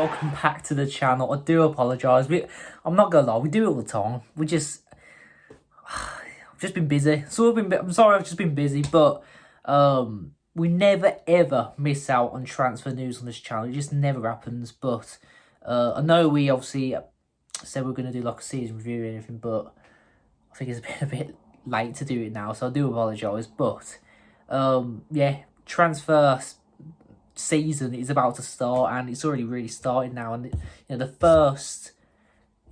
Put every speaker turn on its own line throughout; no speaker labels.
welcome back to the channel. I do apologise. I'm not gonna lie, we do it all the time. I've just been busy. I'm sorry, I've just been busy, but we never ever miss out on transfer news on this channel. It just never happens. But I know we obviously said we're gonna do like a season review or anything, but I think it's been a bit late to do it now, so I do apologise. But yeah, transfer season is about to start, and it's already really started now. And the first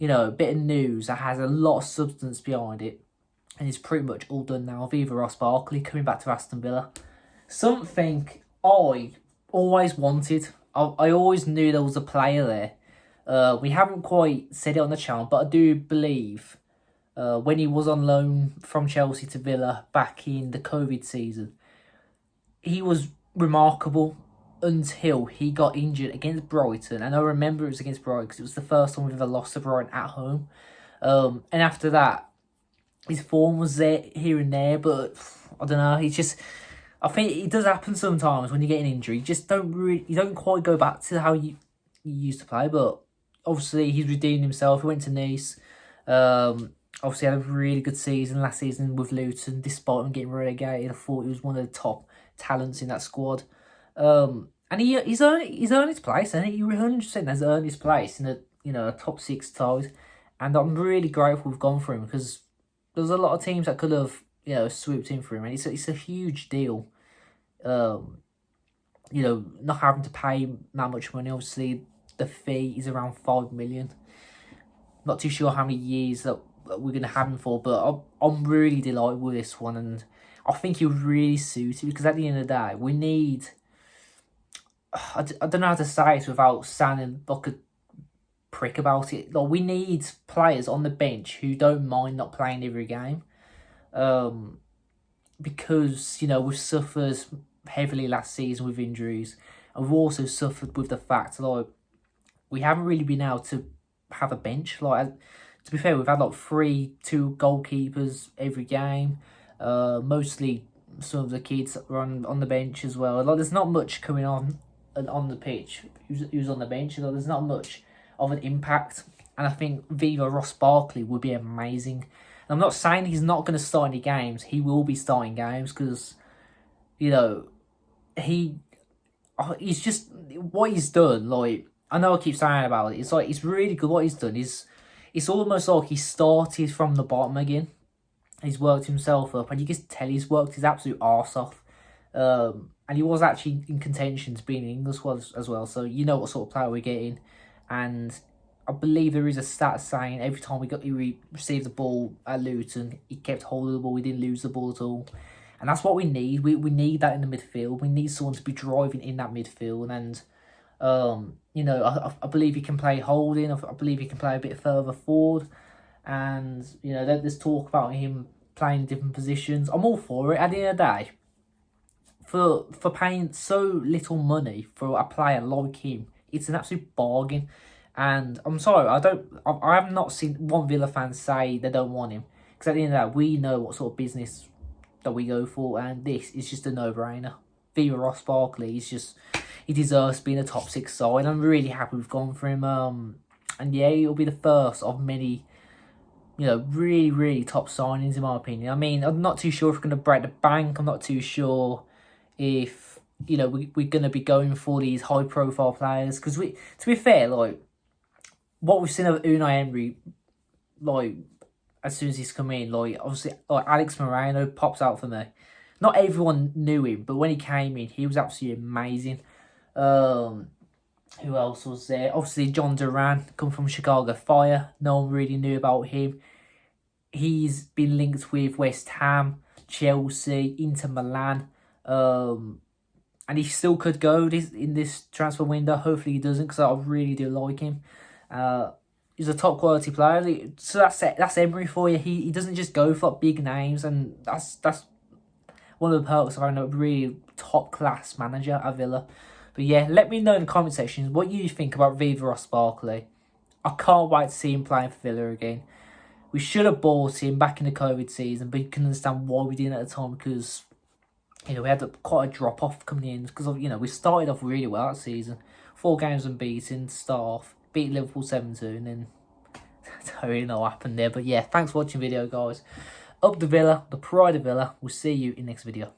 bit of news that has a lot of substance behind it, and it's pretty much all done now. Viva Barkley coming back to Aston Villa, something I always wanted. I always knew there was a player there. We haven't quite said it on the channel, but I do believe when he was on loan from Chelsea to Villa back in the COVID season, he was remarkable until he got injured against Brighton. And I remember it was against Brighton because it was the first time we've ever lost to Brighton at home. And after that, his form was there here and there, but I don't know. I think it does happen sometimes when you get an injury. You don't quite go back to how you used to play. But obviously, he's redeemed himself. He went to Nice. Obviously, had a really good season last season with Luton, despite him getting relegated. I thought he was one of the top talents in that squad. And he's earned his place, and he 100% has earned his place in a top 6 side. And I'm really grateful we've gone for him, because there's a lot of teams that could have swooped in for him, and it's a huge deal. Not having to pay that much money. Obviously, the fee is around 5 million. Not too sure how many years that we're gonna have him for, but I'm really delighted with this one, and I think he'll really suit it, because at the end of the day, we need. I don't know how to say it without sounding like a prick about it. Like, we need players on the bench who don't mind not playing every game, because we've suffered heavily last season with injuries, and we've also suffered with the fact like we haven't really been able to have a bench. Like, to be fair, we've had like 2 goalkeepers every game, mostly some of the kids that were on the bench as well. Like, there's not much coming on the pitch. Who's on the bench? Like, there's not much of an impact, and I think Viva Barkley would be amazing. And I'm not saying he's not going to start any games. He will be starting games, because he's just what he's done. Like, I know I keep saying about it. It's really good what he's done. It's almost like he started from the bottom again. He's worked himself up, and you can tell he's worked his absolute arse off. And he was actually in contention to be in the English squad as well. So you know what sort of player we're getting. And I believe there is a stat saying every time he received the ball at Luton, he kept hold of the ball. We didn't lose the ball at all. And that's what we need. We need that in the midfield. We need someone to be driving in that midfield. And, I believe he can play holding. I believe he can play a bit further forward. And, there's talk about him playing different positions. I'm all for it. At the end of the day, for paying so little money for a player like him, it's an absolute bargain. And I'm sorry, I have not seen one Villa fan say they don't want him, because at the end of the day, we know what sort of business that we go for, and this is just a no-brainer. Viva Barkley he deserves to be in the top 6 side. I'm really happy we've gone for him. And yeah, it'll be the first of many really, really top signings, in my opinion. I mean, I'm not too sure if we're going to break the bank. I'm not too sure if, we're going to be going for these high-profile players. Because, to be fair, like, what we've seen of Unai Emery, like, as soon as he's come in, like, obviously, like, Alex Moreno pops out for me. Not everyone knew him, but when he came in, he was absolutely amazing. Who else was there? Obviously, John Duran, come from Chicago Fire. No one really knew about him. He's been linked with West Ham, Chelsea, Inter Milan. And he still could go in this transfer window. Hopefully he doesn't, because I really do like him. He's a top quality player. So that's Emery for you. He doesn't just go for big names, and that's one of the perks of having a really top class manager at Villa. But yeah, let me know in the comment section what you think about Viva Barkley. I can't wait to see him playing for Villa again. We should have bought him back in the COVID season, but you can understand why we didn't at the time, because we had quite a drop off coming in, because we started off really well that season. 4 games unbeaten to start off, beat Liverpool 7-2, and then I don't really know what happened there. But yeah, thanks for watching the video, guys. Up the Villa, the pride of Villa. We'll see you in the next video.